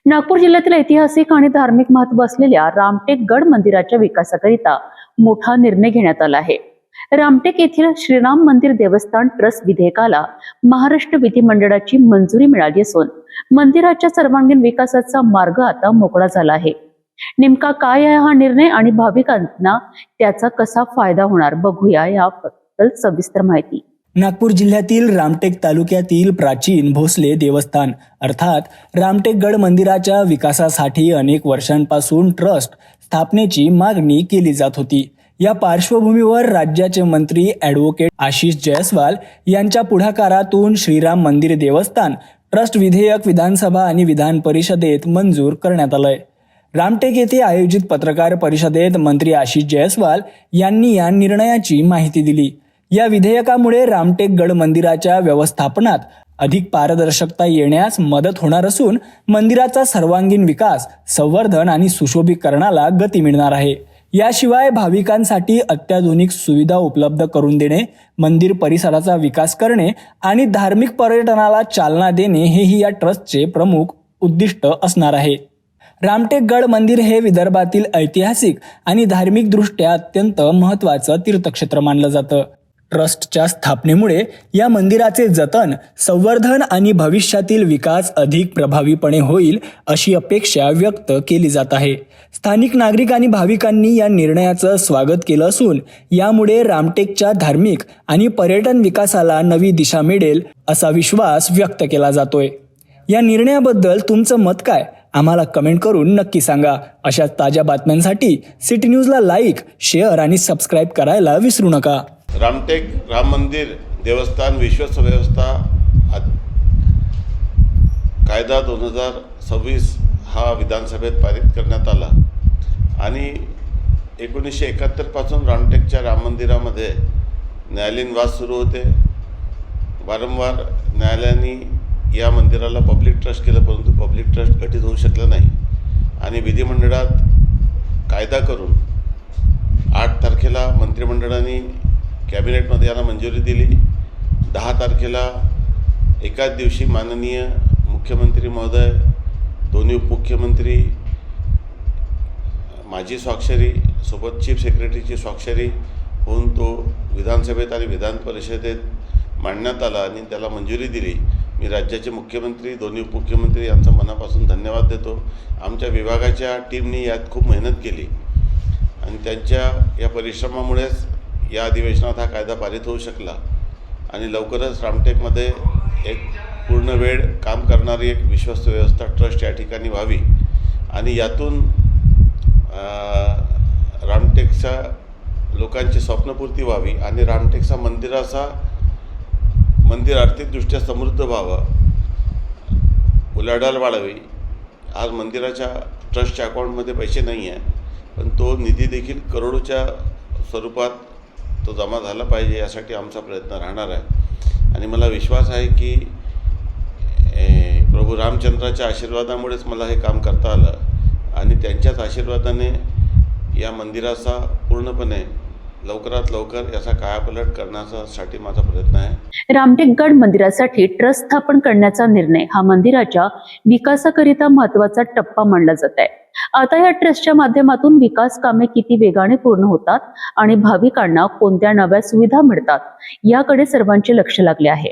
नागपूर जिल्ह्यातील ऐतिहासिक आणि धार्मिक महत्त्व असलेल्या रामटेक गड मंदिराच्या विकासाकरिता मोठा निर्णय घेण्यात आला आहे। रामटेक येथील श्रीराम मंदिर देवस्थान ट्रस्ट विधेयकाला महाराष्ट्र विधिमंडळाची मंजुरी मिळाली असून मंदिराच्या सर्वांगीण विकासाचा मार्ग आता मोकळा झाला आहे। नेमका काय आहे हा निर्णय आणि भाविकांना त्याचा कसा फायदा होणार, बघूया याबद्दल सविस्तर माहिती। नागपूर जिल्ह्यातील रामटेक तालुक्यातील प्राचीन भोसले देवस्थान अर्थात रामटेक गड मंदिराच्या विकासासाठी अनेक वर्षांपासून ट्रस्ट स्थापनेची मागणी केली जात होती। या पार्श्वभूमीवर राज्याचे मंत्री ॲडव्होकेट आशिष जयस्वाल यांच्या पुढाकारातून श्रीराम मंदिर देवस्थान ट्रस्ट विधेयक विधानसभा आणि विधान परिषदेत मंजूर करण्यात आलंय। रामटेक येथे आयोजित पत्रकार परिषदेत मंत्री आशिष जयस्वाल यांनी या निर्णयाची माहिती दिली। या विधेयकामुळे रामटेक गड मंदिराच्या व्यवस्थापनात अधिक पारदर्शकता येण्यास मदत होणार असून मंदिराचा सर्वांगीण विकास, संवर्धन आणि सुशोभीकरणाला गती मिळणार आहे। याशिवाय भाविकांसाठी अत्याधुनिक सुविधा उपलब्ध करून देणे, मंदिर परिसराचा विकास करणे आणि धार्मिक पर्यटनाला चालना देणे हेही या ट्रस्टचे प्रमुख उद्दिष्ट असणार आहे। रामटेक गड मंदिर हे विदर्भातील ऐतिहासिक आणि धार्मिक दृष्ट्या अत्यंत महत्त्वाचं तीर्थक्षेत्र मानलं जातं। ट्रस्टच्या स्थापनेमुळे या मंदिराचे जतन, संवर्धन आणि भविष्यातील विकास अधिक प्रभावीपणे होईल अशी अपेक्षा व्यक्त केली जात आहे। स्थानिक नागरिक आणि भाविकांनी या निर्णयाचं स्वागत केलं असून यामुळे रामटेकच्या धार्मिक आणि पर्यटन विकासाला नवी दिशा मिळेल असा विश्वास व्यक्त केला जातोय। या निर्णयाबद्दल तुमचं मत काय? आम्हाला कमेंट करून नक्की सांगा। अशा ताज्या बातम्यांसाठी सिटी न्यूजला लाईक, शेअर आणि सबस्क्राईब करायला विसरू नका। रामटेक राम मंदिर देवस्थान विश्वास व्यवस्था कायदा 2026 हा विधानसभेत पारित करण्यात आला आणि 1971 पासून रामटेकच्या राम मंदिरामध्ये न्यायालयीन वाद सुरू होते। वारंवार न्यायालयाने या मंदिराला पब्लिक ट्रस्ट केलं, परंतु पब्लिक ट्रस्ट गठीत होऊ शकलं नाही आणि विधिमंडळात कायदा करून 8 तारखेला मंत्रिमंडळाने कॅबिनेटमध्ये याला मंजुरी दिली। 10 तारखेला एकाच दिवशी माननीय मुख्यमंत्री महोदय, दोन्ही उपमुख्यमंत्री, माझी स्वाक्षरी सोबत चीफ सेक्रेटरीची स्वाक्षरी होऊन तो विधानसभेत आणि विधान परिषदेत मांडण्यात आला आणि त्याला मंजुरी दिली। मी राज्याचे मुख्यमंत्री, दोन्ही उपमुख्यमंत्री यांचा मनापासून धन्यवाद देतो। आमच्या विभागाच्या टीमने यात खूप मेहनत केली आणि त्यांच्या या परिश्रमामुळेच या अधिवेशनात हा कायदा पारित होऊ शकला आणि लवकरच रामटेकमध्ये एक पूर्ण वेळ काम करणारी एक विश्वस्त व्यवस्था ट्रस्ट या ठिकाणी व्हावी आणि यातून रामटेकच्या लोकांची स्वप्नपूर्ती व्हावी आणि रामटेकचा मंदिर आर्थिकदृष्ट्या समृद्ध व्हावं, उलाढाल वाढावी। आज मंदिराच्या ट्रस्टच्या अकाउंटमध्ये पैसे नाही आहे, पण तो निधी देखील करोडोच्या स्वरूपात तो जमा झाला पाहिजे, यासाठी आमचा प्रयत्न राहणार आहे आणि मला विश्वास आहे की प्रभू रामचंद्राच्या आशीर्वादामुळेच मला हे काम करता आलं आणि त्यांच्याच आशीर्वादाने या मंदिराचा पूर्णपणे लवकरात लवकर याचा कायापालट करण्यासाठी माझा प्रयत्न आहे। रामटेक गड मंदिरासाठी ट्रस्ट स्थापन करण्याचा निर्णय हा मंदिराच्या विकासाकरिता महत्त्वाचा टप्पा मानला जात आहे। आता या ट्रस्टच्या माध्यमातून विकास कामे किती वेगाने पूर्ण होतात आणि भाविकांना कोणत्या नव्या सुविधा मिळतात याकडे सर्वांचे लक्ष लागले आहे।